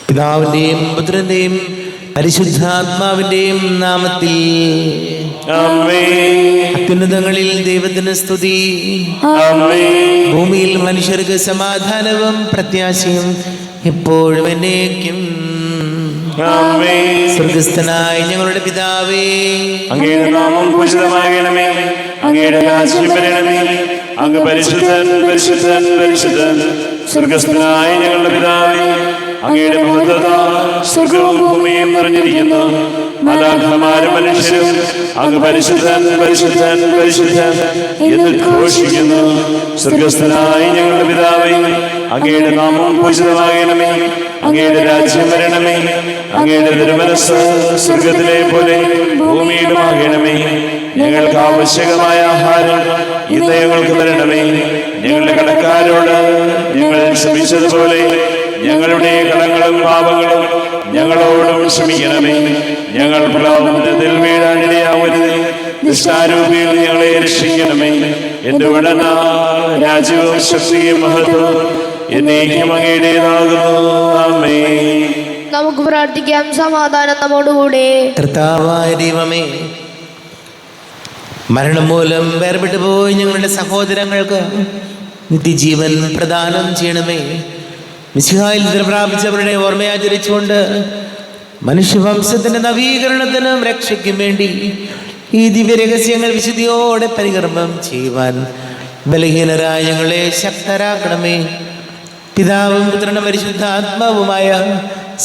പിതാവിന്റെയും പുത്രന്റെയും പരിശുദ്ധാത്മാവിന്റെയും നാമത്തിൽ അത്യുന്നതങ്ങളിൽ ദൈവത്തിന് സ്തുതി. ഭൂമിയിൽ മനുഷ്യർക്ക് സമാധാനവും പ്രത്യാശയും എപ്പോഴും എന്നേക്കും. സ്വർഗസ്ഥനായ ഞങ്ങളുടെ പിതാവേ, അങ്ങയുടെ നാമം പൂജിതമാകണമേ, അങ്ങയുടെ രാജ്യം വരണമേ, അങ്ങ് പരിശുദ്ധൻ പരിശുദ്ധൻ പരിശുദ്ധൻ. സ്വർഗസ്ഥനായ ഞങ്ങളുടെ പിതാവേ, അങ്ങയുടെ മഹത്വത സ്വർഗവും ഭൂമിയും നിറഞ്ഞിരിക്കുന്നു. മാലാഖമാരും മനുഷ്യരും അങ്ങ് പരിശുദ്ധൻ പരിശുദ്ധൻ പരിശുദ്ധൻ എന്ന് ഘോഷിക്കുന്നു. സ്വർഗസ്ഥനായ ഞങ്ങളുടെ പിതാവേ, അങ്ങയുടെ നാമം പൂജിതമാകണമേ, അങ്ങയുടെ രാജ്യം വരണമേ, അങ്ങയുടെ തിരുമനസ്സ് സ്വർഗത്തിലെ പോലെ ഭൂമിയിലുമാകണമേ. ഞങ്ങൾക്ക് ആവശ്യകമായ ആഹാരം ഇന്ന് ഞങ്ങൾക്ക് തരണമേ. ഞങ്ങളുടെ കടക്കാരോട് ഞങ്ങൾ ക്ഷമിച്ചതുപോലെ ഞങ്ങളുടെ കടങ്ങളും പാപങ്ങളും ഞങ്ങളോടും ക്ഷമിക്കണമേ. ഞങ്ങൾ പ്രലോഭനത്തിൽ വീഴാനിടയാവരുതേ, ദുഷ്ടാരൂപിയിൽ ഞങ്ങളെ രക്ഷിക്കണമേ. എന്തുകൊണ്ടെന്നാ രാജ്യവും ശക്തിയും മഹത്വവും എന്നേക്കും അങ്ങയുടേതാകുന്നു. ആമേൻ. നമുക്ക് പ്രാർത്ഥിക്കാം. സമാധാനം നമ്മോടുകൂടെ. കർത്താവായ ദൈവമേ, മരണം മൂലം വേർപെട്ടു പോയി ഞങ്ങളുടെ സഹോദരങ്ങൾക്ക് നിത്യജീവൻ പ്രദാനം ചെയ്യണമേ. മിശിഹായിൽ നിദ്ര പ്രാപിച്ചവരുടെ ഓർമ്മയാചരിച്ചുകൊണ്ട് മനുഷ്യവംശത്തിന്റെ നവീകരണത്തിനും രക്ഷയ്ക്കും വേണ്ടി ഈ ദിവ്യരഹസ്യങ്ങൾ വിശുദ്ധിയോടെ പരികർമ്മം ചെയ്യുവാൻ ബലഹീനരായ ഞങ്ങളെ ശക്തരാക്കണമേ. പിതാവും പുത്രനും പരിശുദ്ധാത്മാവുമായ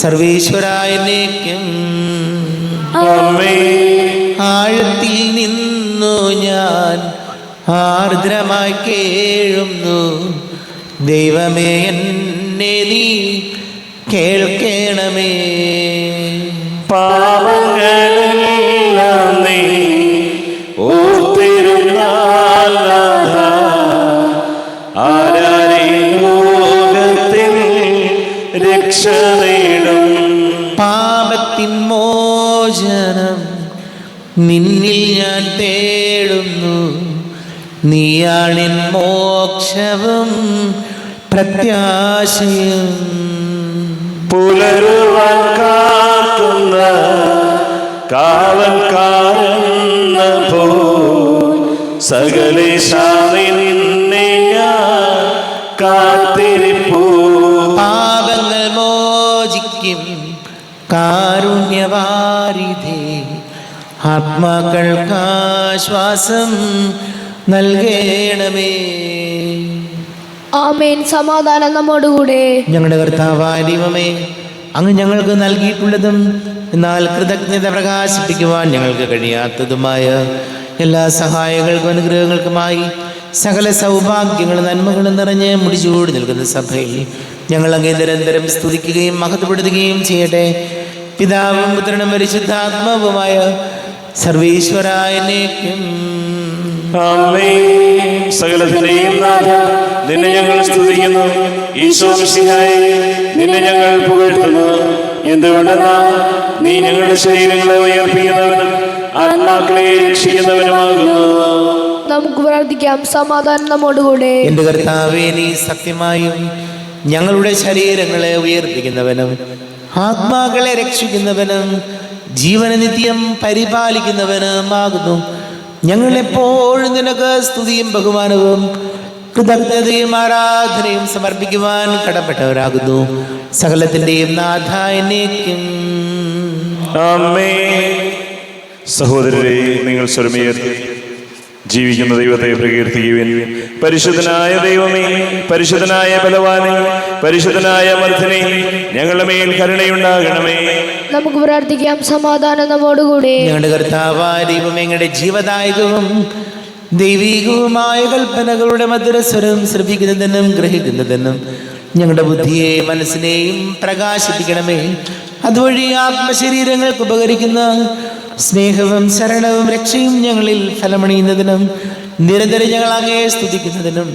സർവേശ്വരായ എന്നേക്കും. ആഴത്തിൽ നിന്നു ഞാൻ ആർദ്രമായി കേഴുന്നു, ദൈവമേ എന്നെ നീ കേൾക്കണമേ. പാപങ്ങളെല്ലാം നീ ഓർത്തിരുന്നാൽ ലോകത്തിൽ രക്ഷ നേടും. പാപത്തിൻ മോചനം നിന്നിൽ ഞാൻ തേടുന്നു, നീയാണിൻ മോക്ഷവും പ്രത്യാശയും. പുലരുവാൻ കാക്കുന്ന കാവൽക്കാരെന്ന പോ സകലേശാമി നിന്നെ ഞാൻ കാത്തിരിപ്പൂ. പാപങ്ങൾ മോചിക്കും കാരുണ്യവാരിധേ, ആത്മാക്കൾക്കാശ്വാസം നൽകണമേ. ആമേൻ. സമാധാനം നമ്മോടുകൂടെ. ഞങ്ങളുടെ കർത്താവായ ദൈവമേ, അങ്ങ് ഞങ്ങൾക്ക് നൽകിയിട്ടുള്ളതും എന്നാൽ കൃതജ്ഞത പ്രകാശിപ്പിക്കുവാൻ ഞങ്ങൾക്ക് കഴിയാത്തതുമായ എല്ലാ സഹായങ്ങൾക്കും അനുഗ്രഹങ്ങൾക്കുമായി സകല സൗഭാഗ്യങ്ങളും നന്മകളും നിറഞ്ഞ് മുടിചൂടി നിൽക്കുന്ന സഭയിൽ ഞങ്ങൾ അങ്ങേ നിരന്തരം സ്തുതിക്കുകയും മഹത്വപ്പെടുത്തുകയും ചെയ്യട്ടെ. പിതാവും പുത്രനും പരിശുദ്ധാത്മാവുമായ സർവേശ്വരായ എന്നേക്കും. സകലത്തിന്റെയും നാഥ, നിന്നെ ഞങ്ങൾ സ്തുതിക്കുന്നു. ഈശോ മിശിഹായേ, നിന്നെ ഞങ്ങൾ പുകഴ്ത്തുന്നു. എന്തുകൊണ്ടെന്നാ നീ ഞങ്ങളുടെ ശരീരങ്ങളെ ഉയർപ്പിക്കുന്നവനും ആത്മാക്കളെ രക്ഷിക്കുന്നവനുമാകുന്നു. നമുക്ക് പ്രാർത്ഥിക്കാം. സമാധാനം നമ്മോടുകൂടെ. എന്റെ കർത്താവേ, നീ സത്യമായും ഞങ്ങളുടെ ശരീരങ്ങളെ ഉയർപ്പിക്കുന്നവനും ആത്മാക്കളെ രക്ഷിക്കുന്നവനും ജീവന നിത്യം പരിപാലിക്കുന്നവനുമാകുന്നു. ഞങ്ങളെപ്പോഴും നിനക്ക് സ്തുതിയും ബഹുമാനവും കൃതജ്ഞതയും ആരാധനയും സമർപ്പിക്കുവാൻ കടപ്പെട്ടവരാകുന്നു. സകലത്തിന്റെയും നാഥ എന്നേക്കും. ആമേൻ. സഹോദരരെ, നിങ്ങൾ സ്വരമുയർത്തി ജീവിക്കുന്ന ദൈവത്തെ പ്രകീർത്തിക്കുവിൻ. പരിശുദ്ധനായ ദൈവമേ, പരിശുദ്ധനായ ബലവാനേ, പരിശുദ്ധനായ മർദ്ദനേ, ഞങ്ങളുടെ മേൽ കരുണയുണ്ടാകണമേ. നമുക്ക് പ്രാർത്ഥിക്കാം. സമാധാനം നമ്മോടുകൂടെ. ഞങ്ങളുടെ കർത്താവായ ദൈവമേ, ഞങ്ങളുടെ ജീവദായകവും ദൈവികവുമായ കൽപ്പനകളുടെ മധുരസ്വരം ശ്രവിക്കുന്നതിനും ഗ്രഹിക്കുന്നതിനും ഞങ്ങളുടെ ബുദ്ധിയെ മനസ്സിനെയും പ്രകാശിപ്പിക്കണമേ. അതുവഴി ആത്മശരീരങ്ങൾക്ക് ഉപകരിക്കുന്ന സ്നേഹവും ശരണവും രക്ഷയും ഞങ്ങളിൽ ഫലമണിയുന്നതിനും നിരന്തരം ഞങ്ങൾ അങ്ങയെ സ്തുതിക്കുന്നതിനും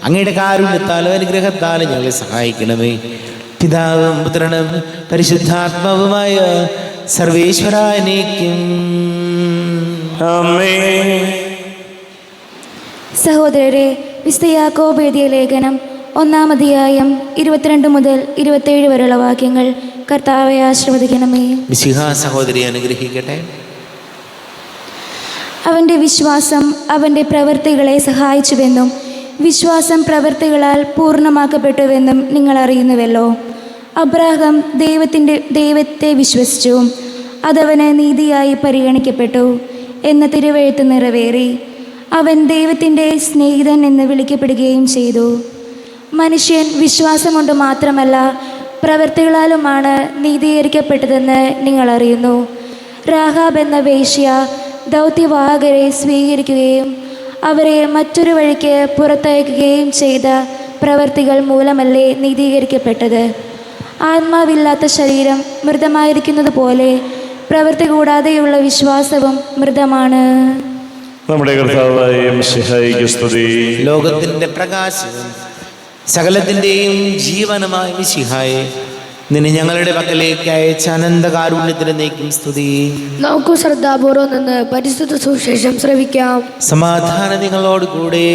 അങ്ങയുടെ കാരുണ്യത്താലും അനുഗ്രഹത്താലും ഞങ്ങളെ സഹായിക്കണമേ. പിതാവും പുത്രനും പരിശുദ്ധാത്മാവുമായ സർവേശ്വരായ എന്നേക്കും. സഹോദരരെ, വിശുദ്ധ യാക്കോബ് എഴുതിയ ലേഖനം 1-ാം അധ്യായം 22 മുതൽ 27 വരെയുള്ള വാക്യങ്ങൾ. കർത്താവെ ആശീർവദിക്കണമേ. മിശിഹ സഹോദരി അനുഗ്രഹിക്കട്ടെ. അവൻ്റെ വിശ്വാസം അവൻ്റെ പ്രവൃത്തികളെ സഹായിച്ചുവെന്നും വിശ്വാസം പ്രവൃത്തികളാൽ പൂർണ്ണമാക്കപ്പെട്ടുവെന്നും നിങ്ങൾ അറിയുന്നുവല്ലോ. അബ്രാഹാം ദൈവത്തെ വിശ്വസിച്ചു, അതവന് നീതിയായി പരിഗണിക്കപ്പെട്ടു എന്ന തിരുവെഴുത്ത് നിറവേറി. അവൻ ദൈവത്തിൻ്റെ സ്നേഹിതൻ എന്ന് വിളിക്കപ്പെടുകയും ചെയ്തു. മനുഷ്യൻ വിശ്വാസം കൊണ്ട് മാത്രമല്ല പ്രവൃത്തികളാലുമാണ് നീതീകരിക്കപ്പെട്ടതെന്ന് നിങ്ങൾ അറിയുന്നു. രാഹാബ് എന്ന വേശ്യ ദൗത്യവാഹകരെ സ്വീകരിക്കുകയും അവരെ മറ്റൊരു വഴിക്ക് പുറത്തയക്കുകയും ചെയ്ത പ്രവൃത്തികൾ മൂലമല്ലേ നീതീകരിക്കപ്പെട്ടത്. ആത്മാവില്ലാത്ത ശരീരം മൃതമായിരിക്കുന്നത് പോലെ പ്രവൃത്തി കൂടാതെയുള്ള വിശ്വാസവും മൃതമാണ്. നമ്മുടെ കർത്താവായ മിശിഹായിക്ക് സ്തുതി. ലോകത്തിന്റെ പ്രകാശവും സകലത്തിന്റെയും ജീവനുമായ മിശിഹായെ, നിന്നെ ഞങ്ങളുടെ പക്കലേക്ക് അയച്ച അനന്തകാരുണ്യത്തിന് നീക്കും സ്തുതി. നമുക്ക് ശ്രദ്ധാപൂർവം നിന്ന് പരിശുദ്ധ സുവിശേഷം ശ്രവിക്കാം. സമാധാനം നിങ്ങളോട് കൂടെ.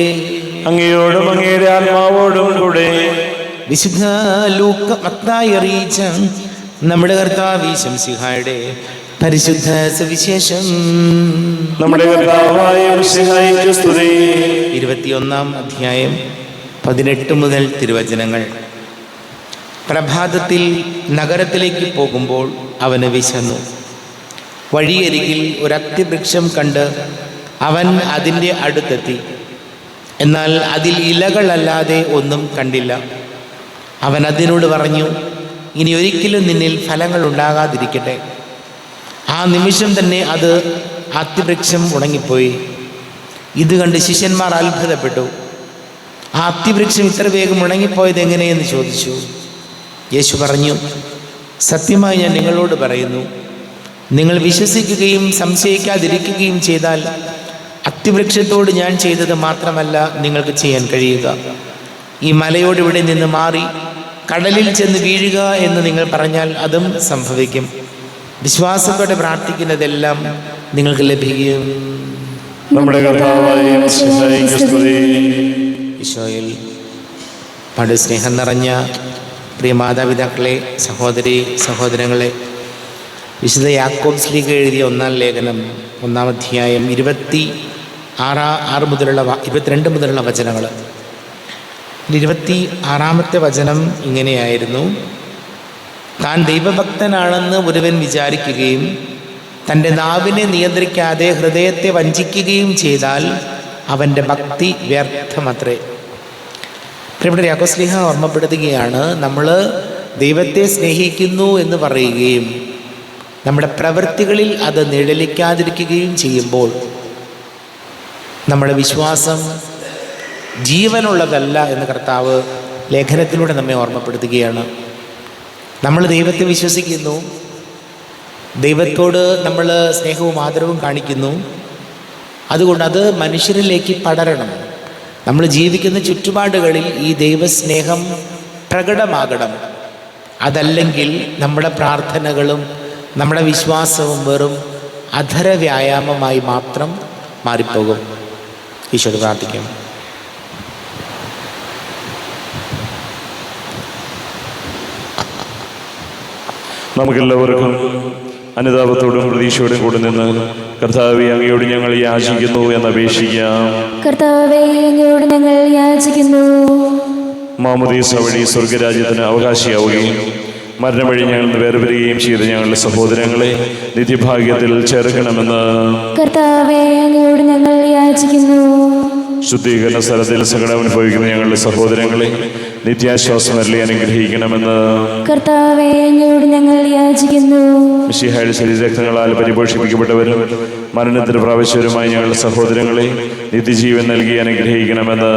അങ്ങയോടും അങ്ങയുടെ ആത്മാവോടും കൂടെ. വിശുദ്ധ ലൂക്ക മത്തായി അറിയിച്ച നമ്മുടെ കർത്താവ് മിശിഹായുടെ പരിശുദ്ധ സുവിശേഷം. നമ്മുടെ കർത്താവായ മിശിഹായിക്ക് സ്തുതി. 21-ാം അധ്യായം 18 മുതൽ തിരുവചനങ്ങൾ. പ്രഭാതത്തിൽ നഗരത്തിലേക്ക് പോകുമ്പോൾ അവന് വിശന്നു. വഴിയരികിൽ ഒരത്തിവൃക്ഷം കണ്ട് അവൻ അതിൻ്റെ അടുത്തെത്തി. എന്നാൽ അതിൽ ഇലകളല്ലാതെ ഒന്നും കണ്ടില്ല. അവൻ അതിനോട് പറഞ്ഞു, ഇനി ഒരിക്കലും നിന്നിൽ ഫലങ്ങൾ ഉണ്ടാകാതിരിക്കട്ടെ. ആ നിമിഷം തന്നെ അത് അത്തിവൃക്ഷം ഉണങ്ങിപ്പോയി. ഇത് കണ്ട് ശിഷ്യന്മാർ അത്ഭുതപ്പെട്ടു. ആ അത്തിവൃക്ഷം ഇത്ര വേഗം ഉണങ്ങിപ്പോയത് എങ്ങനെയെന്ന് ചോദിച്ചു. യേശു പറഞ്ഞു, സത്യമായി ഞാൻ നിങ്ങളോട് പറയുന്നു, നിങ്ങൾ വിശ്വസിക്കുകയും സംശയിക്കാതിരിക്കുകയും ചെയ്താൽ അത്തിവൃക്ഷത്തോട് ഞാൻ ചെയ്തത് മാത്രമല്ല നിങ്ങൾക്ക് ചെയ്യാൻ കഴിയുക. ഈ മലയോട് ഇവിടെ നിന്ന് മാറി കടലിൽ ചെന്ന് വീഴുക എന്ന് നിങ്ങൾ പറഞ്ഞാൽ അതും സംഭവിക്കും. വിശ്വാസത്തോടെ പ്രാർത്ഥിക്കുന്നതെല്ലാം നിങ്ങൾക്ക് ലഭിക്കും. നമ്മുടെ കർത്താവായ മിശിഹായിക്ക് സ്തുതി. ഈശോയിൽ പണ്ട് സ്നേഹം നിറഞ്ഞ പ്രിയ മാതാപിതാക്കളെ, സഹോദരി സഹോദരങ്ങളെ, വിശുദ്ധ യാക്കോബ് ശ്ലീഹ എഴുതിയ 1-ാം ലേഖനം 1-ാം അധ്യായം 22 മുതലുള്ള വചനങ്ങൾ. 26-ാമത്തെ വചനം ഇങ്ങനെയായിരുന്നു: താൻ ദൈവഭക്തനാണെന്ന് ഒരുവൻ വിചാരിക്കുകയും തൻ്റെ നാവിനെ നിയന്ത്രിക്കാതെ ഹൃദയത്തെ വഞ്ചിക്കുകയും ചെയ്താൽ അവൻ്റെ ഭക്തി വ്യർത്ഥമത്രേ. പ്രിയപ്പെട്ട യാക്കോബ് ശ്ലീഹ ഓർമ്മപ്പെടുത്തുകയാണ്, നമ്മൾ ദൈവത്തെ സ്നേഹിക്കുന്നു എന്ന് പറയുകയും നമ്മുടെ പ്രവൃത്തികളിൽ അത് നിഴലിക്കാതിരിക്കുകയും ചെയ്യുമ്പോൾ നമ്മുടെ വിശ്വാസം ജീവനുള്ളതല്ല എന്ന് കർത്താവ് ലേഖനത്തിലൂടെ നമ്മെ ഓർമ്മപ്പെടുത്തുകയാണ്. നമ്മൾ ദൈവത്തെ വിശ്വസിക്കുന്നു, ദൈവത്തോട് നമ്മൾ സ്നേഹവും ആദരവും കാണിക്കുന്നു. അതുകൊണ്ട് അത് മനുഷ്യരിലേക്ക് പടരണം. നമ്മൾ ജീവിക്കുന്ന ചുറ്റുപാടുകളിൽ ഈ ദൈവസ്നേഹം പ്രകടമാകണം. അതല്ലെങ്കിൽ നമ്മുടെ പ്രാർത്ഥനകളും നമ്മുടെ വിശ്വാസവും വെറും അധര വ്യായാമമായി മാത്രം മാറിപ്പോകും. ഈശോയോട് പ്രാർത്ഥിക്കാം. നമുക്കെല്ലാവർക്കും അനുതാപത്തോടും പ്രതീക്ഷയോടും കൂടെ നിന്ന് കർത്താവേ, അങ്ങയോട് ഞങ്ങൾ യാചിക്കുന്നു എന്ന് അപേക്ഷിക്കാം. കർത്താവേ, അങ്ങയോട് ഞങ്ങൾ യാചിക്കുന്നു. മാമോദീസ വഴി സ്വർഗരാജ്യത്തിന് അവകാശിയാവുകയും മരണം വഴി ഞങ്ങൾ വേർപിരിയുകയും ചെയ്ത ഞങ്ങളുടെ സഹോദരങ്ങളെ നിത്യഭാഗ്യത്തിൽ ചേർക്കണമെന്ന് കർത്താവേ, അങ്ങയോട് ഞങ്ങൾ യാചിക്കുന്നു. ശുദ്ധീകരണ സ്ഥലത്തിൽ സകലം അനുഭവിക്കുന്ന ഞങ്ങളുടെ സഹോദരങ്ങളെ നിത്യാശ്വാസം അരളി അനുഗ്രഹിക്കണമെന്ന് കർത്താവേ, അങ്ങയോട് ഞങ്ങൾ യാചിക്കുന്നു. മിശിഹായുടെ ശരീരരക്തങ്ങളാൽ പരിപോഷിപ്പിക്കപ്പെട്ടവരും മരണത്തിന് പ്രാവശ്യവരുമായി ഞങ്ങളുടെ സഹോദരങ്ങളെ നിത്യജീവൻ നൽകി അനുഗ്രഹിക്കണമെന്ന്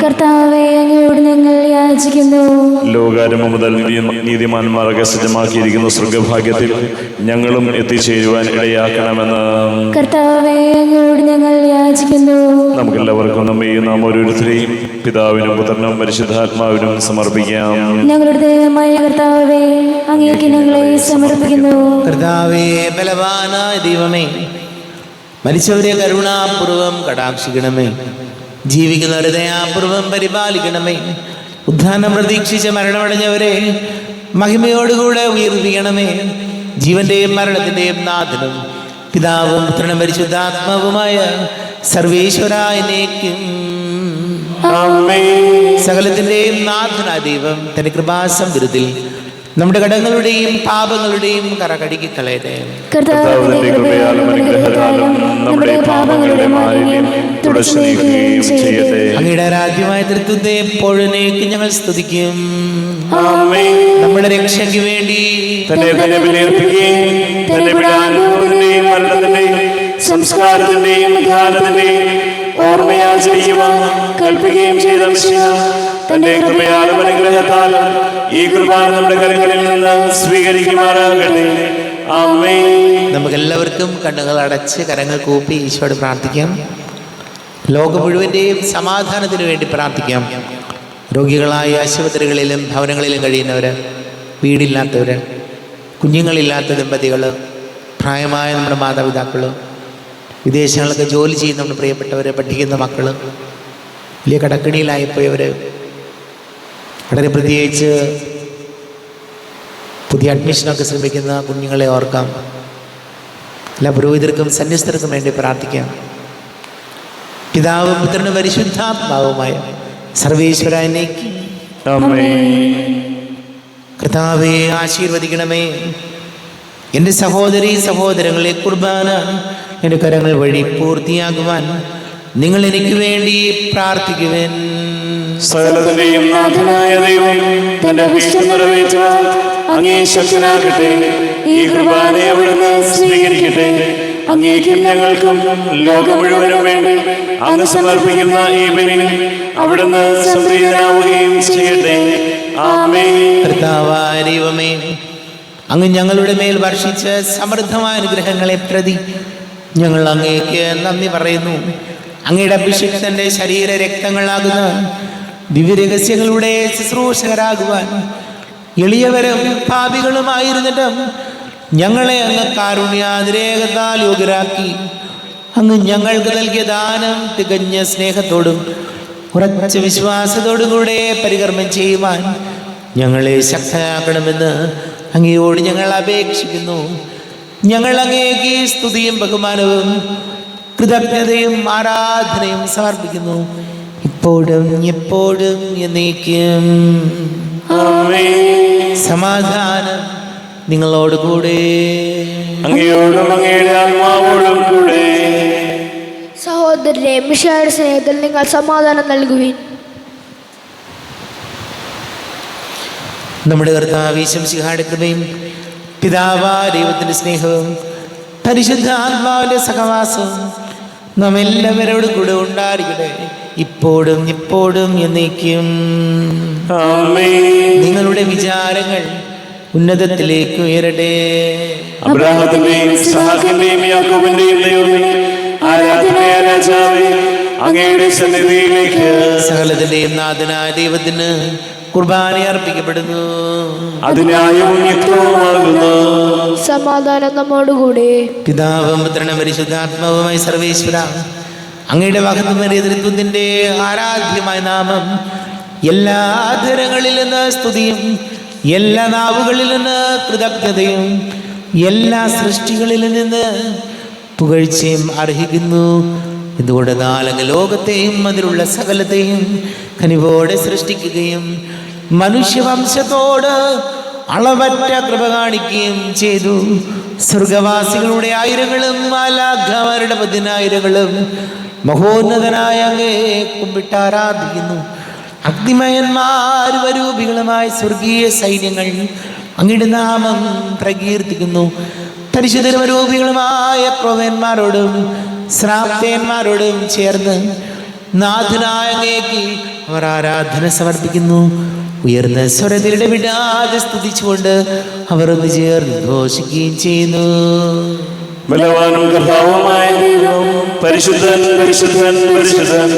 കർത്താവേ, അങ്ങയോട് ഞങ്ങൾ യാചിക്കുന്നു. ലോകാരംഭം മുതൽ നീതിമാന്മാർക്ക് സജ്ജമാക്കിയിരിക്കുന്ന സ്വർഗഭാഗ്യത്തിൽ ഞങ്ങളും എത്തിച്ചേരുവാൻ ഇടയാക്കണമെന്ന് കർത്താവേ, അങ്ങയോട് ഞങ്ങൾ യാചിക്കുന്നു. നമുക്കെല്ലാവർക്കും നമ്മയും നാം ഓരോരുത്തരെയും പിതാവിനും പുത്രനും പരിശുദ്ധാത്മാവിനും സമർപ്പിക്കാം. ഞങ്ങളുടെ ദൈവമായ കർത്താവേ, അങ്ങേക്ക് ഞങ്ങളെ സമർപ്പിക്കുന്നു. കർത്താവേ, ബലവാനായ ദൈവമേ, മരിച്ചവരെ കരുണാപൂർവം കടാക്ഷിക്കണമേ. ജീവിക്കുന്നവരെ ദയാപൂർവം പരിപാലിക്കണമേ. ഉദ്ധാനം പ്രതീക്ഷിച്ച് മരണമടഞ്ഞവരെ മഹിമയോടുകൂടെ ഉയർപ്പിക്കണമേ. ജീവന്റെയും മരണത്തിന്റെയും നാഥനും പിതാവും പുത്രനും പരിശുദ്ധാത്മാവുമായ സർവേശ്വരായനേക്കും സകലത്തിന്റെയും നാഥനായ ദൈവം തന്റെ കൃപാസംഗത്തിൽ നമ്മുടെ കടങ്ങളുടെയും പാപങ്ങളുടെയും കറ കഴുകി കളയട്ടെ. കർത്താവിന്റെ കൃപയാലും അനുഗ്രഹത്താലും നമ്മുടെ പാപങ്ങളുടെ മാലിന്യം തുടച്ചു നീക്കുകയും ചെയ്യട്ടെ. അങ്ങയുടെ ആരാധ്യമായ തൃത്വത്തെ എപ്പോഴും ഞങ്ങൾ സ്തുതിക്കും. നമ്മുടെ രക്ഷയ്ക്ക് വേണ്ടി തന്നെ ബലിയർപ്പിക്കുകയും തന്റെ പീഡാനുഭവത്തിന്റെയും മരണത്തിന്റെയും സംസ്കാരത്തിന്റെയും വിധാനത്തിന്റെയും ഓർമ്മയാചരിക്കുവാൻ കൽപ്പിക്കുകയും ചെയ്ത മിശിഹ തന്റെ കൃപയാലും അനുഗ്രഹത്താലും ഈ കുർബാന നമ്മുടെ കരങ്ങളിൽ നിന്ന് സ്വീകരിക്കുമാറാകട്ടെ. ആമേൻ. നമുക്കെല്ലാവർക്കും കണ്ണുകൾ അടച്ച് കരങ്ങൾ കൂപ്പി ഈശോയോട് പ്രാർത്ഥിക്കാം. ലോകം മുഴുവൻ്റെയും സമാധാനത്തിന് വേണ്ടി പ്രാർത്ഥിക്കാം. രോഗികളായ ആശുപത്രികളിലും ഭവനങ്ങളിലും കഴിയുന്നവർ, വീടില്ലാത്തവർ, കുഞ്ഞുങ്ങളില്ലാത്ത ദമ്പതികൾ, പ്രായമായ നമ്മുടെ മാതാപിതാക്കൾ, വിദേശങ്ങളിലൊക്കെ ജോലി ചെയ്യുന്ന നമ്മുടെ പ്രിയപ്പെട്ടവർ, പഠിക്കുന്ന മക്കൾ, വലിയ കടക്കിണിയിലായിപ്പോയവർ, വളരെ പ്രത്യേകിച്ച് പുതിയ അഡ്മിഷനൊക്കെ ശ്രമിക്കുന്ന കുഞ്ഞുങ്ങളെ ഓർക്കാം. എല്ലാ പുരോഹിതർക്കും സന്യസ്തർക്കും വേണ്ടി പ്രാർത്ഥിക്കാം. പിതാവും പുത്രനും പരിശുദ്ധാത്മാവുമായ സർവേശ്വരനേക്ക് കർത്താവേ ആശീർവദിക്കണമേ. എൻ്റെ സഹോദരീ സഹോദരങ്ങളെ, കുർബാന എൻ്റെ കരങ്ങൾ വഴി പൂർത്തിയാകുവാൻ നിങ്ങൾ എനിക്ക് വേണ്ടി പ്രാർത്ഥിക്കുവാൻ. സകലത്തിന്റെയും നാഥനായ ദൈവം തന്റെ അഭീഷ്ടം നിറവേറ്റുവാൻ അങ്ങേ ശക്തനാകട്ടെ. ഈ കുർബാനയെ അവിടുന്ന് സ്വീകരിക്കട്ടെ. അങ്ങേക്കും ഞങ്ങൾക്കും ലോകം മുഴുവനും വേണ്ടി അങ്ങ് സമർപ്പിക്കുന്ന ഈ ബലിയിൽ അവിടുന്ന് സംപ്രീതനാവുകയും ചെയ്യട്ടെ. ആമേൻ. കർത്താവായ ദൈവമേ, അങ്ങ് ഞങ്ങളുടെ മേൽ വർഷിച്ച സമൃദ്ധമായ അനുഗ്രഹങ്ങളെ പ്രതി ഞങ്ങൾ അങ്ങേക്ക് നന്ദി പറയുന്നു. അങ്ങയുടെ അഭിഷിക്തന്റെ ശരീര രക്തങ്ങളാകുന്ന ദിവ്യരഹസ്യങ്ങളുടെ ശുശ്രൂഷകരാകുവാൻ എളിയവരും പാപികളുമായിരുന്നിട്ടും ഞങ്ങളെ അങ്ങ് കാരുണ്യാതിരേകത്താൽ യോഗ്യരാക്കി. അങ്ങ് ഞങ്ങൾക്ക് നൽകിയ ദാനം തികഞ്ഞ സ്നേഹത്തോടും ഉറച്ച വിശ്വാസത്തോടും കൂടെ പരികർമ്മം ചെയ്യുവാൻ ഞങ്ങളെ ശക്തരാക്കണമെന്ന് അങ്ങയോട് ഞങ്ങൾ അപേക്ഷിക്കുന്നു. ഞങ്ങൾ അങ്ങേക്ക് സ്തുതിയും ബഹുമാനവും കൃതജ്ഞതയും ആരാധനയും സമർപ്പിക്കുന്നു, ഇപ്പോഴും എപ്പോഴും എന്നേക്കും. സമാധാനം നിങ്ങളോട് കൂടെ, അങ്ങയോടും അങ്ങയുടെ ആത്മാവോടും കൂടെ. സഹോദരരെ, മിശിഹായുടെ സ്നേഹത്തിൽ നിങ്ങൾ സമാധാനം നൽകുവിൻ. നമ്മുടെ കർത്താവ് ഈശോമിശിഹായുടെ കൃപയും പിതാവായ ദൈവത്തിന്റെ സ്നേഹവും പരിശുദ്ധ ആത്മാവിന്റെ സഹവാസവും നാം എല്ലാവരോടും കൂടെ ഉണ്ടായിരിക്കട്ടെ, ഇപ്പോഴും എപ്പോഴും എന്നേക്കും. നിങ്ങളുടെ വിചാരങ്ങൾ ഉന്നതത്തിലേക്ക് ഉയരട്ടെ. അബ്രാഹത്തിന്റെയും ഇസ്ഹാക്കിന്റെയും യാക്കോബിന്റെയും ദൈവമേ, ആരാധനയായ രാജാവേ, അങ്ങയുടെ സന്നിധിയിലേക്ക് സകലത്തിന്റെയും നാഥനായ ദൈവത്തിന് കുർബാന അർപ്പിക്കപ്പെടുന്നു. അതിനായും യുക്തവുമാകുന്നു. സമാധാനം നമ്മോടുകൂടെ. പിതാവും പുത്രനും പരിശുദ്ധാത്മാവുമായി സർവേശ്വര, അങ്ങയുടെ മഹത്വമേറിയ തൃത്വത്തിന്റെ ആരാധ്യമായ നാമം എല്ലാ ആധരങ്ങളിൽ നിന്ന് സ്തുതിയും എല്ലാ നാവുകളിൽ നിന്ന് കൃതജ്ഞതയും എല്ലാ സൃഷ്ടികളിൽ നിന്ന് പുകഴ്ചയും അർഹിക്കുന്നു. എന്തുകൊണ്ടെന്നാൽ അങ്ങ് ലോകത്തെയും അതിലുള്ള സകലത്തെയും കനിവോടെ സൃഷ്ടിക്കുകയും മനുഷ്യവംശത്തോട് അളവറ്റ കൃപ കാണിക്കുകയും ചെയ്തു. സ്വർഗവാസികളുടെ ആയിരങ്ങളും മാലാഖമാരുടെ 10,000ങ്ങളും മഹോന്നതനായ അങ്ങേ കുമ്പിട്ട് ആരാധിക്കുന്നു. അഗ്നിമയന്മാർ വരൂപികളുമായ സ്വർഗീയ സൈന്യങ്ങൾ അങ്ങയുടെ നാമം പ്രകീർത്തിക്കുന്നു. പരിശുദ്ധരൂപികളുമായ ക്രോവന്മാരോടും ശ്രാപ്തന്മാരോടും ചേർന്ന് നാഥനായ അങ്ങേക്ക് അവർ ആരാധന സമർപ്പിക്കുന്നു. ഉയർന്ന സ്വരത്തിലൂടെ വിടാതെ സ്തുതിച്ചുകൊണ്ട് അവർ ഒന്ന് ചേർന്ന് ഘോഷിക്കുകയും ചെയ്യുന്നു. ബലവാനും കർത്താവുമായ ദൈവം പരിശുദ്ധൻ പരിശുദ്ധൻ പരിശുദ്ധൻ,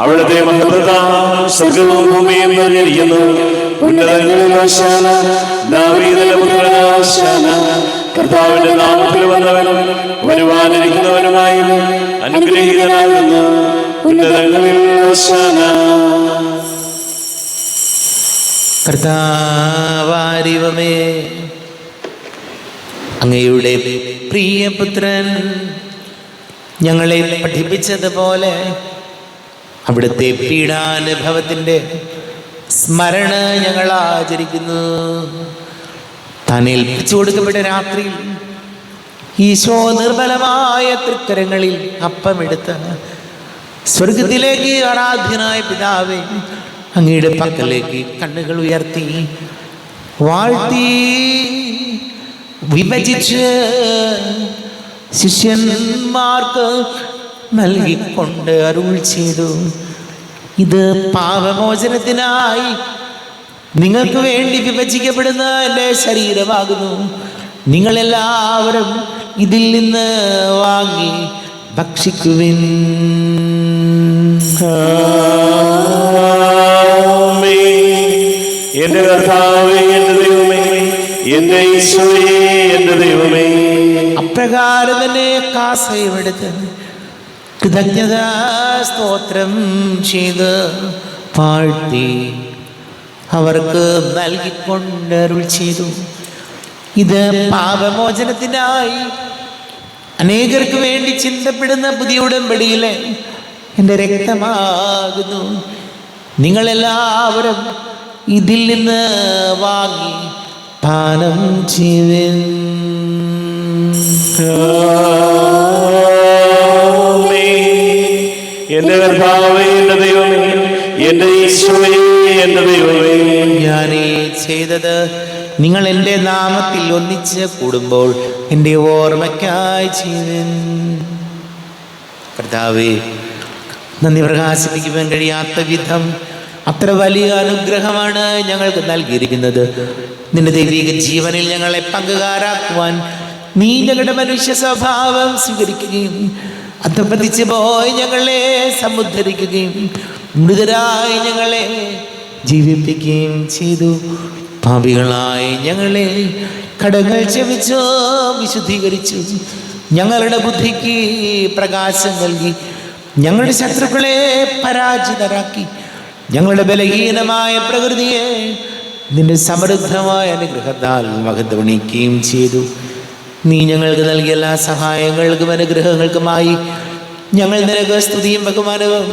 അവിടുത്തെ മഹത്വത്താൽ സ്വർഗ്ഗവും ഭൂമിയും നിറഞ്ഞിരിക്കുന്നു. ഉന്നതങ്ങളിൽ ഹോശാന, ദാവീദിന്റെ പുത്രനായ ഹോശാന. കർത്താവിന്റെ നാമത്തിൽ വന്നവനും വരുവാനിരിക്കുന്നവനുമായവൻ അനുഗ്രഹീതനാകുന്നു. ഉന്നതങ്ങളിൽ ഹോശാന. കർത്താവാരിവമേ, അങ്ങയുടെ പ്രിയപുത്രൻ ഞങ്ങളെ പഠിപ്പിച്ചതുപോലെ അവിടുത്തെ പീഡാനുഭവത്തിൻ്റെ സ്മരണ ഞങ്ങൾ ആചരിക്കുന്നു. താൻ ഏൽപ്പിച്ചു കൊടുക്കപ്പെട്ട രാത്രിയിൽ ഈശോ നിർമ്മലമായ തൃക്കരങ്ങളിൽ അപ്പമെടുത്ത് സ്വർഗത്തിലേക്ക് ആരാധ്യനായ പിതാവേ, അങ്ങയുടെ പക്കലേക്ക് കണ്ണുകൾ ഉയർത്തി വാഴ്ത്തി വിഭജിച്ച് ശിഷ്യന്മാർക്ക് നൽകിക്കൊണ്ട് അരുൾ ചെയ്തു, ഇത് പാപമോചനത്തിനായി നിങ്ങൾക്ക് വേണ്ടി വിഭജിക്കപ്പെടുന്ന എൻ്റെ ശരീരമാകുന്നു. നിങ്ങളെല്ലാവരും ഇതിൽ നിന്ന് വാങ്ങി ഭക്ഷിക്കുവിൻ. എന്റെ കർത്താവേ, എന്റെ ദൈവമേ, എന്റെ ഈശോയേ, എന്റെ ദൈവമേ. അപ്രകാരം തന്നെ കാസയുമെടുത്ത് കൃതജ്ഞതാ സ്തോത്രം ചെയ്ത് വാഴ്ത്തി അവർക്ക് നൽകിക്കൊണ്ട് അരുൾ ചെയ്തു, ഇത് പാപമോചനത്തിനായി അനേകർക്ക് വേണ്ടി ചിന്തപ്പെടുന്ന പുതിയ ഉടമ്പടിയിലെ എൻ്റെ രക്തമാകുന്നു. നിങ്ങളെല്ലാവരും ഇതിൽ നിന്ന് വാങ്ങി പാനം ചെയ്യുവിൻ. എന്റെ കർത്താവേ, എന്റെ ദൈവമേ, എന്റെ ഈശോയേ, എന്റെ ദൈവമേ. ഞാൻ ഈ ചെയ്തത് നിങ്ങൾ എൻ്റെ നാമത്തിൽ ഒന്നിച്ച് കൂടുമ്പോൾ എൻ്റെ ഓർമ്മയ്ക്കായി ചെയ്യുവിൻ. കർത്താവേ, നന്ദി പ്രകാശിപ്പിക്കുവാൻ കഴിയാത്ത വിധം അത്ര വലിയ അനുഗ്രഹമാണ് ഞങ്ങൾക്ക് നൽകിയിരിക്കുന്നത്. നിന്റെ ദൈവിക ജീവനിൽ ഞങ്ങളെ പങ്കുകാരാക്കുവാൻ നീ ഞങ്ങളുടെ മനുഷ്യ സ്വഭാവം സ്വീകരിക്കുകയും അധപ്പതിച്ച് പോയി ഞങ്ങളെ സമുദ്ധരിക്കുകയും മൃതരായി ഞങ്ങളെ ജീവിപ്പിക്കുകയും ചെയ്തു. പാപികളായി ഞങ്ങളെ കടങ്ങൾ ക്ഷമിച്ചു വിശുദ്ധീകരിച്ചു. ഞങ്ങളുടെ ബുദ്ധിക്ക് പ്രകാശം നൽകി ഞങ്ങളുടെ ശത്രുക്കളെ പരാജിതരാക്കി. ഞങ്ങളുടെ ബലഹീനമായ പ്രകൃതിയെ നിന്റെ സമൃദ്ധമായ അനുഗ്രഹത്താൽ മഹത്വണിക്കുകയും ചെയ്തു. നീ ഞങ്ങൾക്ക് നൽകിയ എല്ലാ സഹായങ്ങൾക്കും അനുഗ്രഹങ്ങൾക്കുമായി ഞങ്ങൾ നിനക്ക് സ്തുതിയും ബഹുമാനവും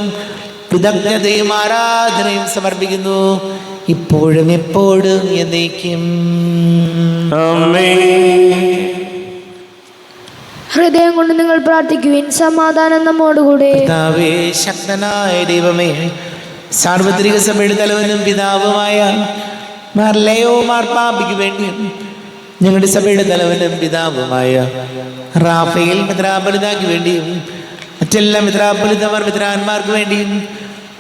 കൃതജ്ഞതയും ആരാധനയും സമർപ്പിക്കുന്നു, ഇപ്പോഴും എപ്പോഴും എന്നേക്കും. ഹൃദയം കൊണ്ട് നിങ്ങൾ പ്രാർത്ഥിക്കുവിൻ. സമാധാനം നമ്മോടുകൂടെ. കർത്താവേ, ശക്തനായ ദൈവമേ, സാർവത്രിക സഭയുടെ തലവനും പിതാവുമായ മാർ ലയോ മാർപ്പാപ്പയ്ക്ക് വേണ്ടിയും ഞങ്ങളുടെ സഭയുടെ തലവനും പിതാവുമായ റാഫേൽ മെത്രാപ്പൊലീത്തായ്ക്ക് വേണ്ടിയും മറ്റെല്ലാ മെത്രാപ്പൊലീത്തമാർ മെത്രാന്മാർക്ക് വേണ്ടിയും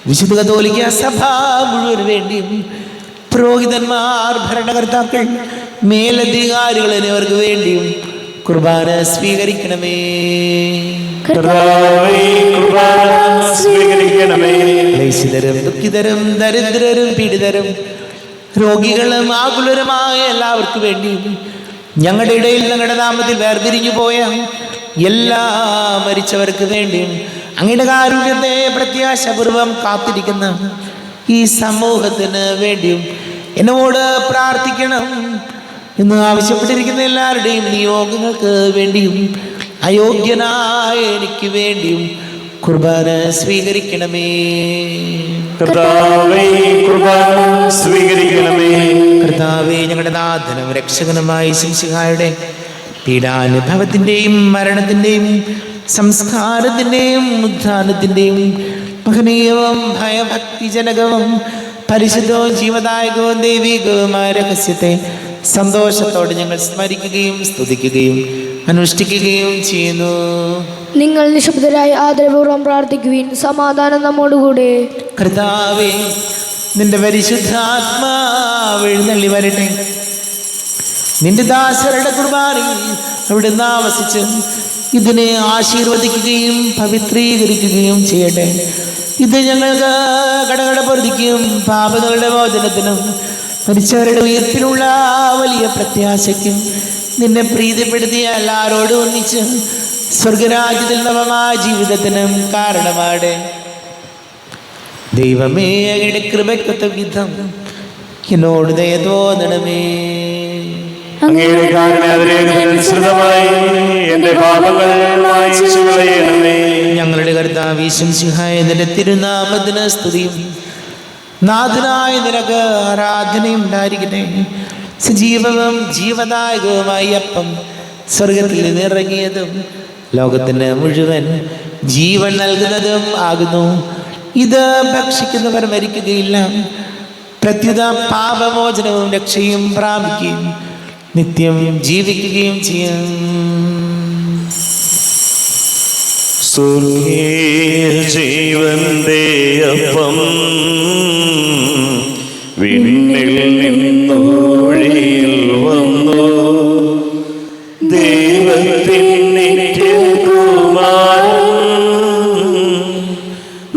വിശുദ്ധ കത്തോലിക്ക സഭ മുഴുവന് വേണ്ടിയും പുരോഹിതന്മാർ, ഭരണകർത്താക്കൾ, മേലധികാരികൾ എന്നിവർക്ക് വേണ്ടിയും കുർബാന സ്വീകരിക്കണമേ. ക്ലേശിതരും ദുഃഖിതരും ദരിദ്രരും പീഡിതരും രോഗികളും ആകുലരുമായ എല്ലാവർക്കും വേണ്ടിയും ഞങ്ങളുടെ ഇടയിൽ ഞങ്ങളുടെ നാമത്തിൽ വേർപിരിഞ്ഞു പോയ എല്ലാ മരിച്ചവർക്ക് വേണ്ടിയും അങ്ങയുടെ കാരുണ്യത്തെ പ്രത്യാശപൂർവം കാത്തിരിക്കുന്ന ഈ സമൂഹത്തിന് വേണ്ടിയും എന്നോട് പ്രാർത്ഥിക്കണം എന്ന് ആവശ്യപ്പെട്ടിരിക്കുന്ന എല്ലാവരുടെയും നിയോഗങ്ങൾക്ക് വേണ്ടിയും അയോഗ്യനായ എനിക്ക് വേണ്ടിയും കുർബാന സ്വീകരിക്കണമേ. കർത്താവേ, കുർബാന സ്വീകരിക്കണമേ. കർത്താവേ, ഞങ്ങളുടെ നാഥനും രക്ഷകനുമായ ശിംശിഹായുടെ പീഡാനുഭവത്തിൻ്റെയും മരണത്തിൻ്റെയും സംസ്കാരത്തിൻ്റെയും ഉത്ഥാനത്തിൻ്റെയും മഹനീയവും ഭയഭക്തിജനകവും പരിശുദ്ധവും ജീവദായകവും ദൈവികവുമായ രഹസ്യത്തെ സന്തോഷത്തോടെ ഞങ്ങൾ സ്മരിക്കുകയും സ്തുതിക്കുകയും അനുഷ്ഠിക്കുകയും ചെയ്യുന്നു. നിങ്ങൾ നിശബ്ദരായി ആദരപൂർവ്വം പ്രാർത്ഥിക്കുവിൻ. സമാധാനം നമ്മോടുകൂടെ. കർത്താവേ, നിന്റെ പരിശുദ്ധാത്മാവ് എഴുന്നള്ളി വരട്ടെ. നിന്റെ ദാസരുടെ കുർബാനയിൽ അവിടുന്ന് ആവസിച്ച് ഇതിനെ ആശീർവദിക്കുകയും പവിത്രീകരിക്കുകയും ചെയ്യട്ടെ. ഇത് ഞങ്ങൾക്ക് കടകടപ്പൊറുതിക്കും പാപങ്ങളുടെ മോചനത്തിനും മരിച്ചവരുടെ ഉയർപ്പിലുള്ള വലിയ പ്രത്യാശയ്ക്കും നിന്നെ പ്രീതിപ്പെടുത്തിയ എല്ലാവരോടും ഒന്നിച്ച് സ്വർഗരാജ്യത്തിൽ നവമായ ജീവിതത്തിനും കാരണമാടെ. ദൈവമേ, അങ്ങയുടെ കൃപയ്ക്കൊത്ത വിധം എന്നോട് ദയ തോന്നണമേ. അങ്ങയുടെ കാരുണ്യാതിരേഖനുസൃതമായി എന്റെ പാപങ്ങൾ മായ്ച്ചു കളയണമേ. ഞങ്ങളുടെ കർത്താവ് ഈശോമിശിഹായ നിന്റെ തിരുനാമത്തിന് സ്തുതിയും നാഥനായ നിനക്ക് ആരാധനയും ഉണ്ടായിരിക്കട്ടെ. സജീവവും ജീവദായകവുമായി അപ്പം സ്വർഗത്തിൽ നിന്നിറങ്ങിയതും ലോകത്തിന് മുഴുവൻ ജീവൻ നൽകുന്നതും ആകുന്നു. ഇത് ഭക്ഷിക്കുന്നവർ മരിക്കുകയില്ല, പ്രത്യുത പാപമോചനവും രക്ഷയും പ്രാപിക്കുകയും നിത്യം ജീവിക്കുകയും ചെയ്യും. ജീവന്റെ അപ്പം വിണ്ണിൽ നിന്നൊഴിയിൽ വന്നു, ദൈവത്തിൻ നിത്യകുമാരൻ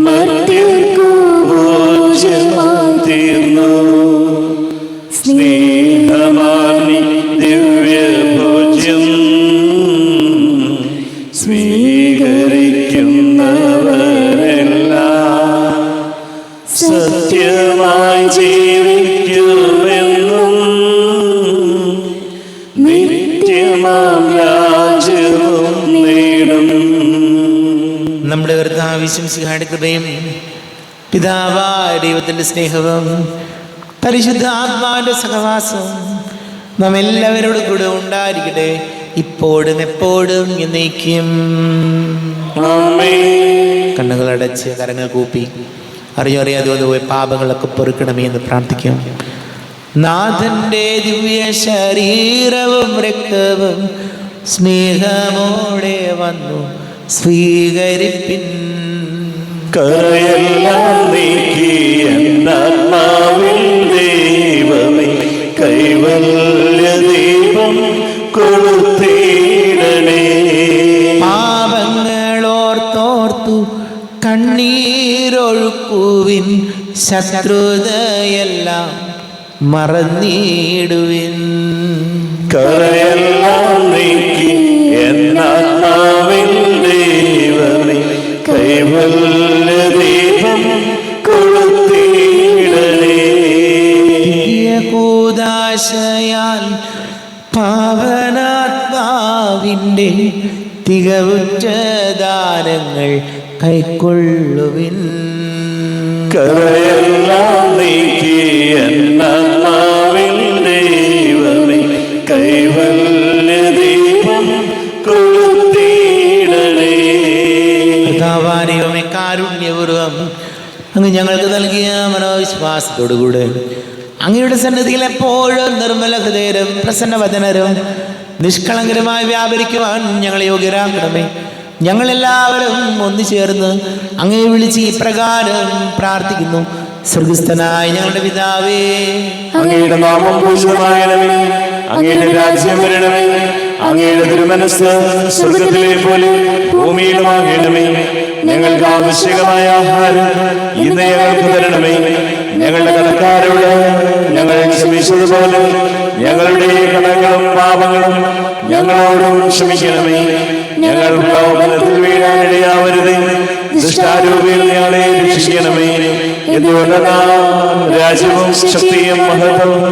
മർത്യർക്കു ഭോജ്യമായി തീർന്നു. സ്നേഹമാർന്നി ദിവ്യഭോജ്യം സ്വീകരിക്കുന്നവരെല്ലാം സത്യമായി ജീവിക്കുമെന്നും നിത്യമാം രാജ്യവും നേടും. നമ്മുടെ കർത്താവ് ഈശോമിശിഹായുടെ കൃപയും പിതാവായ ദൈവത്തിന്റെ സ്നേഹവും പരിശുദ്ധ ആത്മാവിന്റെ സഹവാസവും നാം എല്ലാവരോടും കൂടെ ഉണ്ടായിരിക്കട്ടെ, ഇപ്പോഴും എപ്പോഴും എന്നേക്കും. കണ്ണുകളടച്ച് കരങ്ങൾ കൂപ്പി അറിയാതെ പോയ പാപങ്ങളൊക്കെ പൊറുക്കണമേ എന്ന് പ്രാർത്ഥിക്കും. നാഥന്റെ ദിവ്യ ശരീരവും രക്തവും സ്നേഹമോടെ വന്നു സ്വീകരിപ്പിൻ. കരയെല്ലാം നീക്കി എന്നാത്മാവിൽ ദൈവമേ കൈവല്യ ദീപം കൊളുത്തിടണേ. പാപങ്ങളോർത്തോർത്തു കണ്ണീരൊഴുക്കുവിൻ, ശത്രുതയെല്ലാം മറന്നിടുവിൻ. കരയെല്ലാം നീക്കി എന്നാത്മാവിൽ ദൈവമേ കൈവല്യ ദീപം കൊളുത്തിടണേ. കൂദാശയാൽ പാവനാത്മാവിൻ്റെ തികവുറ്റ ദാനങ്ങൾ കൈക്കൊള്ളുവിൻ. കരയെല്ലാം നീക്കി എന്നാത്മാവിൽ ദൈവമേ കൈവല്യ ദീപം കൊളുത്തിടണേ. ദൈവമേ കാരുണ്യപൂർവം അങ്ങ് ഞങ്ങൾക്ക് നൽകിയ മനോവിശ്വാസത്തോടുകൂടെ അങ്ങയുടെ സന്നിധിയിൽ എപ്പോഴും നിർമ്മല ഹൃദയരും പ്രസന്നവദനരും നിഷ്കളങ്കരമായി വ്യാപരിക്കുവാൻ ഞങ്ങളെ യോഗ്യരാക്കണമേ. ഞങ്ങളെല്ലാവരും ഒന്നു ചേർന്ന് അങ്ങയെ വിളിച്ച് ഇപ്രകാരം പ്രാർത്ഥിക്കുന്നു. സ്വർഗസ്ഥനായ ഞങ്ങളുടെ പിതാവേ, അങ്ങയുടെ നാമം പൂജിതമാകണമേ, അങ്ങയുടെ രാജ്യം വരണമേ, അങ്ങയുടെ തിരുമനസ്സ് സ്വർഗത്തിലെ പോലെ ഭൂമിയിലുമാകണമേ. ഞങ്ങൾക്ക് ആവശ്യകമായ ആഹാരം ഇന്ന് ഞങ്ങൾക്ക് തരണമേ. ഞങ്ങളുടെ കടക്കാരോട് ഞങ്ങൾ ക്ഷമിച്ചതുപോലെ ഞങ്ങളുടെ കടങ്ങളും പാപങ്ങളും ഞങ്ങളോടും ക്ഷമിക്കണമേ. ഞങ്ങൾ പ്രലോഭനത്തിൽ വീഴാനിടയാവരുതേ, ദുഷ്ടാരൂപിയിൽ ഞങ്ങളെ രക്ഷിക്കണമേ. എന്തുകൊണ്ടെന്നാൽ രാജ്യവും ശക്തിയും മഹത്വവും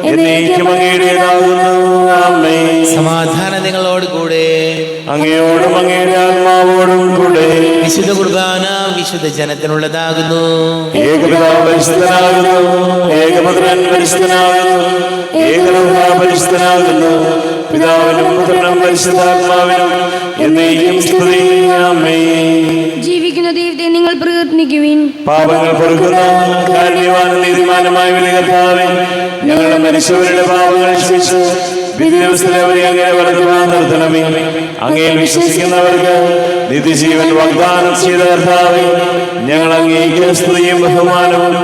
എന്നേക്കും അങ്ങയുടേതാകുന്നു. ആമേൻ. സമാധാനം നിങ്ങളോട് കൂടെ, അങ്ങയോടും അങ്ങയുടെ ആത്മാവോടും കൂടെ. വിശുദ്ധ കുർബാന വിശുദ്ധ ജനത്തിനുള്ളതാകുന്നു. ഏകപിതാവ് പരിശുദ്ധനാകുന്നു, ഏകപുത്രൻ പരിശുദ്ധനാകുന്നു, ഏകരൂഹ പരിശുദ്ധനാകുന്നു. പിതാവിനും പുത്രനും പരിശുദ്ധാത്മാവിനും എന്നേക്കും സ്തുതി. ആമേൻ. ജീവിക്കുന്ന ദൈവത്തെ നിങ്ങൾ പ്രയത്നിക്കുവിൻ. പാപങ്ങൾ പൊറുക്കുന്ന കാരുണ്യവാനും നീതിമാനുമായ വലിയ കർത്താവേ, ഞങ്ങളുടെ മനുഷ്യരുടെ പാപങ്ങൾ ക്ഷമിച്ച് വിധിദിവസത്തിൽ അവരെ അങ്ങനെ വളർത്തുവാൻ നിർത്തണമേ. അങ്ങയിൽ വിശ്വസിക്കുന്നവർക്ക് നിത്യജീവൻ വാഗ്ദാനം ചെയ്ത കർത്താവേ, ഞങ്ങൾ അങ്ങേക്ക് സ്തുതിയും ബഹുമാനവും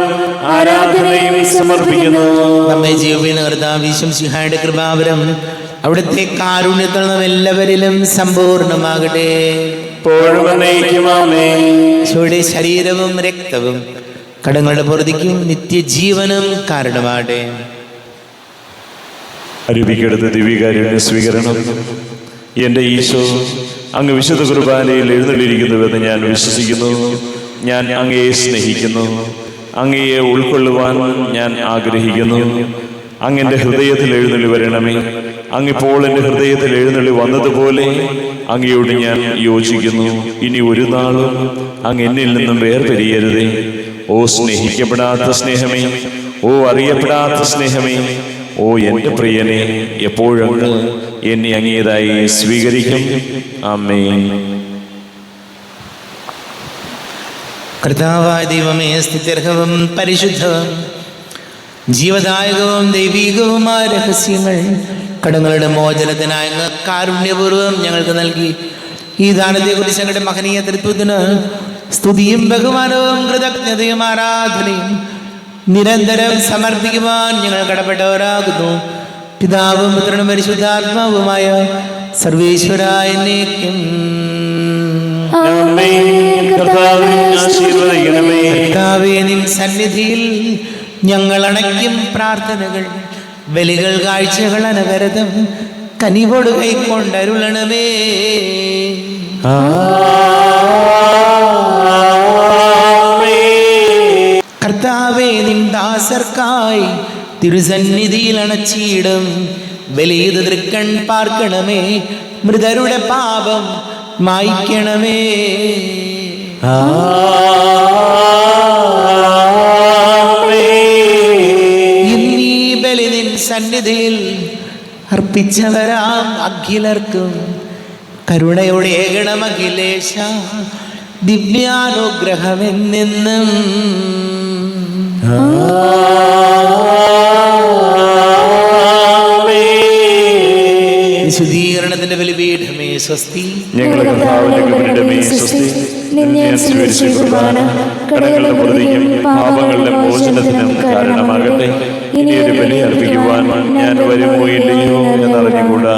ആരാധനയും സമർപ്പിക്കുന്നു. നമ്മെ ജീവിക്കുന്ന കർത്താവ് ഈശോമിശിഹായുടെ കൃപാവരം അവിടുത്തെ കാരുണ്യത്തിൽ നാം എല്ലാവരിലും സമ്പൂർണ്ണമാകട്ടെ. ഇപ്പോഴും എന്നേക്കും ആമേൻ. ഈശോയുടെ ശരീരവും രക്തവും കടങ്ങളുടെ പൊറുതിക്കും നിത്യജീവനും കാരണമാകട്ടെ. അരുവിക്കെടുത്ത ദിവ്യകാരുണ്യ സ്വീകരണം. എൻ്റെ ഈശോ അങ്ങ് വിശുദ്ധ കുർബാനയിൽ എഴുന്നള്ളിയിരിക്കുന്നുവെന്ന് ഞാൻ വിശ്വസിക്കുന്നു. ഞാൻ അങ്ങയെ സ്നേഹിക്കുന്നു. അങ്ങയെ ഉൾക്കൊള്ളുവാൻ ഞാൻ ആഗ്രഹിക്കുന്നു. അങ്ങെൻ്റെ ഹൃദയത്തിൽ എഴുന്നള്ളി വരണമേ. അങ്ങിപ്പോൾ എൻ്റെ ഹൃദയത്തിൽ എഴുന്നള്ളി വന്നതുപോലെ അങ്ങയോട് ഞാൻ യോജിക്കുന്നു. ഇനി ഒരു നാളും അങ്ങ് എന്നിൽ നിന്നും വേർപിരിയരുതേ. ഓ സ്നേഹിക്കപ്പെടാത്ത സ്നേഹമേ, ഓ അറിയപ്പെടാത്ത സ്നേഹമേ, ഓ എൻ്റെ പ്രിയനെ, എപ്പോഴങ്ങ് എന്നെ അങ്ങേതായി സ്വീകരിക്കും. ആമേൻ. കർത്താവായ ദൈവമേ, സ്തുത്യർഹവും പരിശുദ്ധവും ജീവദായകവും ദൈവീകവുമായ രഹസ്യങ്ങൾ കടങ്ങളുടെ മോചനത്തിനായി അങ്ങ് കാരുണ്യപൂർവ്വം ഞങ്ങൾക്ക് നൽകി. ഈ ദാനത്തെക്കുറിച്ച് ഞങ്ങളുടെ മഹനീയ തൃത്വത്തിന് സ്തുതിയും ബഹുമാനവും കൃതജ്ഞതയും ആരാധനയും നിരന്തരം സമർപ്പിക്കുവാൻ ഞങ്ങൾ കടപ്പെട്ടവരാകുന്നു. പിതാവും പുത്രനും പരിശുദ്ധാത്മാവുമായ സർവേശ്വരായ എന്നേക്കും. കർത്താവേ, നിൻ സന്നിധിയിൽ ഞങ്ങൾ അണയ്ക്കും പ്രാർത്ഥനകൾ, ബലികൾ, കാഴ്ചകൾ അനവരതം കനിവോട് കൈക്കൊണ്ടരുളണമേ. കർത്താവേ, നിൻ ദാസർക്കായി തിരുസന്നിധിയിൽ അണച്ചിടും ബലിയത് തൃക്കൺ പാർക്കണമേ. മൃതരുടെ പാപം മായ്ക്കണമേ. ഇന്നീ ബലി നിൻ സന്നിധിയിൽ അർപ്പിച്ചവരാം അഖിലർക്കും കരുണയോടെ ഏകണം അഖിലേശ, ദിവ്യാനുഗ്രഹമെന്നെന്നും. വിശുദ്ധീകരണത്തിന്റെ ബലിപീഠമേ സ്വസ്തി. ഞങ്ങളുടെ കർത്താവിന്റെ കബരിടമേ സ്വസ്തി. നിന്നെ സ്വീകരിച്ച കുർബാന കടങ്ങളുടെ പ്രതിക്കും പാപങ്ങളുടെ മോചനത്തിനും കാരണമാകട്ടെ. ഇനി ഒരു ബലി അർപ്പിക്കുവാൻ ഞാൻ വരുമോ ഇല്ലയോ എന്നറിഞ്ഞുകൂടാ.